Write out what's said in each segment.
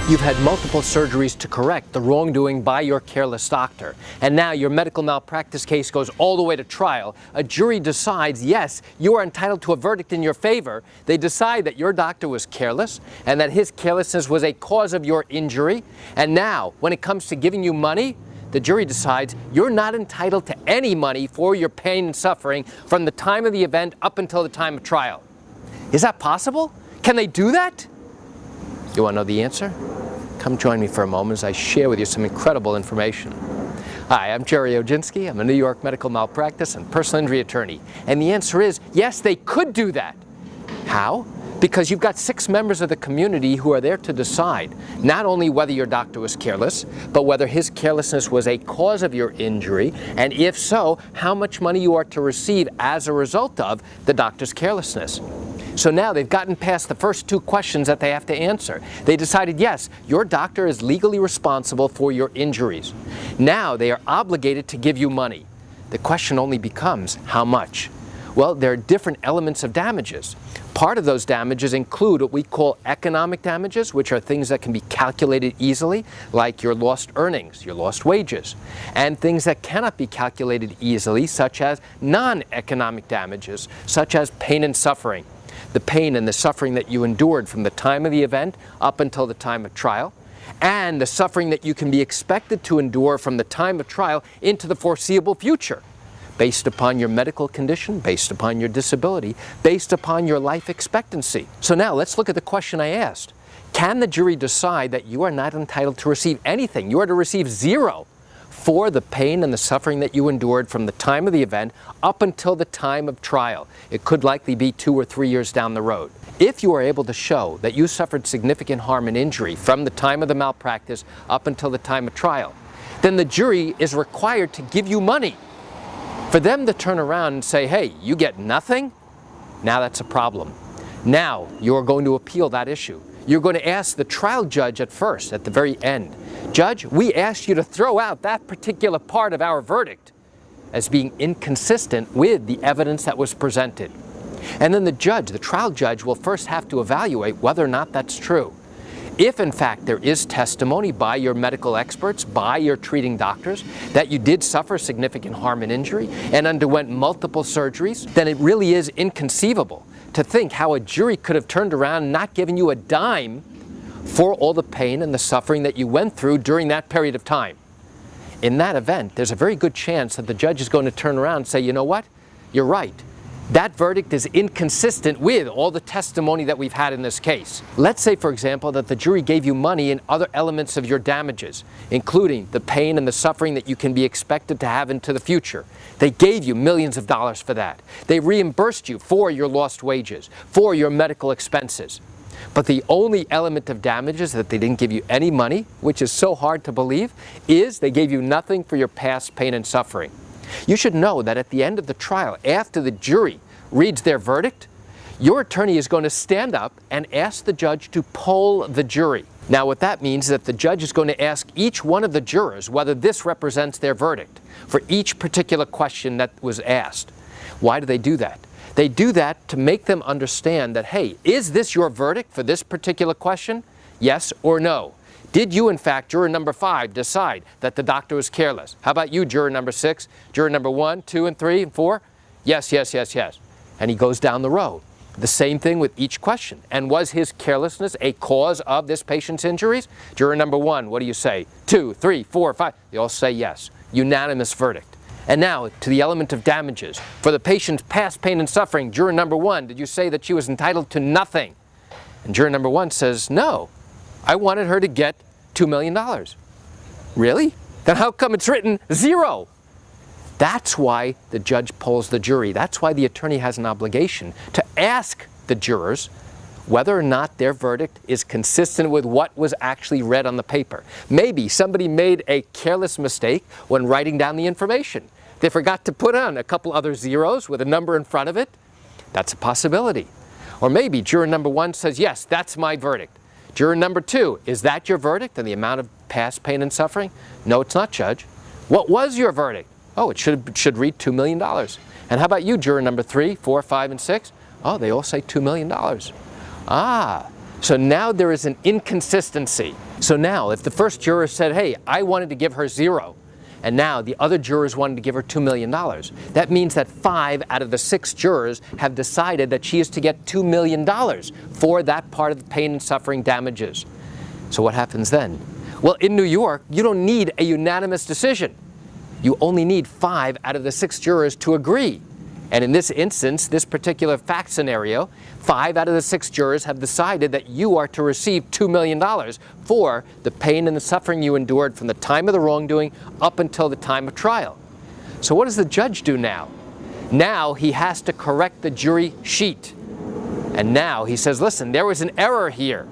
You've had multiple surgeries to correct the wrongdoing by your careless doctor. And now your medical malpractice case goes all the way to trial. A jury decides, yes, you are entitled to a verdict in your favor. They decide that your doctor was careless and that his carelessness was a cause of your injury. And now, when it comes to giving you money, the jury decides you're not entitled to any money for your pain and suffering from the time of the event up until the time of trial. Is that possible? Can they do that? You want to know the answer? Come join me for a moment as I share with you some incredible information. Hi, I'm Gerry Oginski. I'm a New York medical malpractice and personal injury attorney. And the answer is, yes, they could do that. How? Because you've got 6 members of the community who are there to decide not only whether your doctor was careless, but whether his carelessness was a cause of your injury, and if so, how much money you are to receive as a result of the doctor's carelessness. So now they've gotten past the first 2 questions that they have to answer. They decided, yes, your doctor is legally responsible for your injuries. Now they are obligated to give you money. The question only becomes, how much? Well, there are different elements of damages. Part of those damages include what we call economic damages, which are things that can be calculated easily, like your lost earnings, your lost wages, and things that cannot be calculated easily, such as non-economic damages, such as pain and suffering. The pain and the suffering that you endured from the time of the event up until the time of trial, and the suffering that you can be expected to endure from the time of trial into the foreseeable future, based upon your medical condition, based upon your disability, based upon your life expectancy. So now let's look at the question I asked. Can the jury decide that you are not entitled to receive anything? You are to receive 0 for the pain and the suffering that you endured from the time of the event up until the time of trial. It could likely be 2 or 3 years down the road. If you are able to show that you suffered significant harm and injury from the time of the malpractice up until the time of trial, then the jury is required to give you money. For them to turn around and say, hey, you get nothing? Now that's a problem. Now you're going to appeal that issue. You're going to ask the trial judge at first, at the very end, Judge, we asked you to throw out that particular part of our verdict as being inconsistent with the evidence that was presented. And then the trial judge, will first have to evaluate whether or not that's true. If in fact there is testimony by your medical experts, by your treating doctors, that you did suffer significant harm and injury and underwent multiple surgeries, then it really is inconceivable to think how a jury could have turned around and not given you a dime for all the pain and the suffering that you went through during that period of time. In that event, there's a very good chance that the judge is going to turn around and say, you know what? You're right. That verdict is inconsistent with all the testimony that we've had in this case. Let's say, for example, that the jury gave you money in other elements of your damages, including the pain and the suffering that you can be expected to have into the future. They gave you millions of dollars for that. They reimbursed you for your lost wages, for your medical expenses. But the only element of damages that they didn't give you any money, which is so hard to believe, is they gave you nothing for your past pain and suffering. You should know that at the end of the trial, after the jury reads their verdict, your attorney is going to stand up and ask the judge to poll the jury. Now what that means is that the judge is going to ask each one of the jurors whether this represents their verdict for each particular question that was asked. Why do they do that? They do that to make them understand that, hey, is this your verdict for this particular question? Yes or no? Did you, in fact, juror number 5, decide that the doctor was careless? How about you, juror number 6, juror number 1, 2, and 3, and 4? Yes, yes, yes, yes. And he goes down the road. The same thing with each question. And was his carelessness a cause of this patient's injuries? Juror number 1, what do you say? 2, 3, 4, 5. They all say yes. Unanimous verdict. And now to the element of damages. For the patient's past pain and suffering, juror number 1, did you say that she was entitled to nothing? And juror number 1 says, no, I wanted her to get $2 million. Really? Then how come it's written 0? That's why the judge polls the jury. That's why the attorney has an obligation to ask the jurors whether or not their verdict is consistent with what was actually read on the paper. Maybe somebody made a careless mistake when writing down the information. They forgot to put on a couple other zeros with a number in front of it. That's a possibility. Or maybe juror number 1 says, yes, that's my verdict. Juror number 2, is that your verdict and the amount of past pain and suffering? No, it's not, Judge. What was your verdict? Oh, it should read $2 million. And how about you, juror number 3, 4, 5, and 6? Oh, they all say $2 million. Ah, So now there is an inconsistency. So now if the first juror said, hey, I wanted to give her 0, and now the other jurors wanted to give her $2 million, that means that 5 out of the 6 jurors have decided that she is to get $2 million for that part of the pain and suffering damages. So what happens then? Well, in New York, you don't need a unanimous decision. You only need 5 out of the 6 jurors to agree. And in this instance, this particular fact scenario, 5 out of the 6 jurors have decided that you are to receive $2 million for the pain and the suffering you endured from the time of the wrongdoing up until the time of trial. So what does the judge do now? Now he has to correct the jury sheet. And now he says, listen, there was an error here.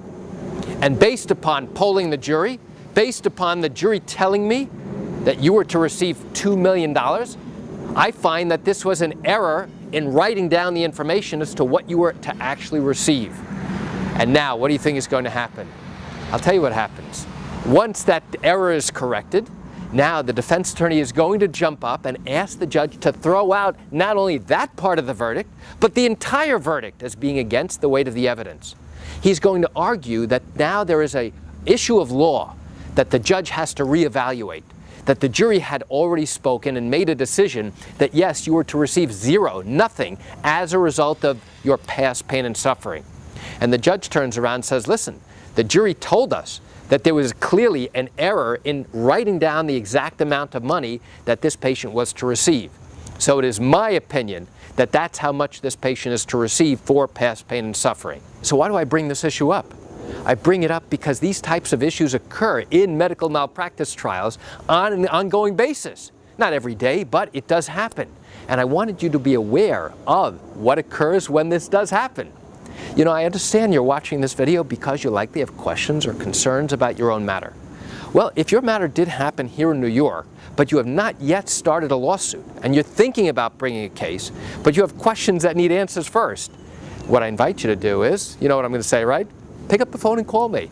And based upon polling the jury, based upon the jury telling me that you were to receive $2 million, I find that this was an error in writing down the information as to what you were to actually receive. And now, what do you think is going to happen? I'll tell you what happens. Once that error is corrected, now the defense attorney is going to jump up and ask the judge to throw out not only that part of the verdict, but the entire verdict as being against the weight of the evidence. He's going to argue that now there is an issue of law that the judge has to reevaluate, that the jury had already spoken and made a decision that yes, you were to receive 0, nothing, as a result of your past pain and suffering. And the judge turns around and says, listen, the jury told us that there was clearly an error in writing down the exact amount of money that this patient was to receive. So it is my opinion that that's how much this patient is to receive for past pain and suffering. So why do I bring this issue up? I bring it up because these types of issues occur in medical malpractice trials on an ongoing basis. Not every day, but it does happen. And I wanted you to be aware of what occurs when this does happen. You know, I understand you're watching this video because you likely have questions or concerns about your own matter. Well, if your matter did happen here in New York, but you have not yet started a lawsuit, and you're thinking about bringing a case, but you have questions that need answers first, what I invite you to do is, you know what I'm going to say, right? Pick up the phone and call me.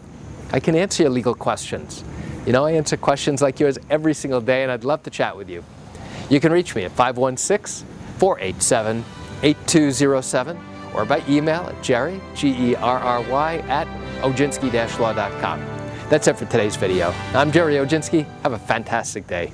I can answer your legal questions. You know, I answer questions like yours every single day, and I'd love to chat with you. You can reach me at 516-487-8207 or by email at Gerry, Gerry, at oginski-law.com. That's it for today's video. I'm Gerry Oginski. Have a fantastic day.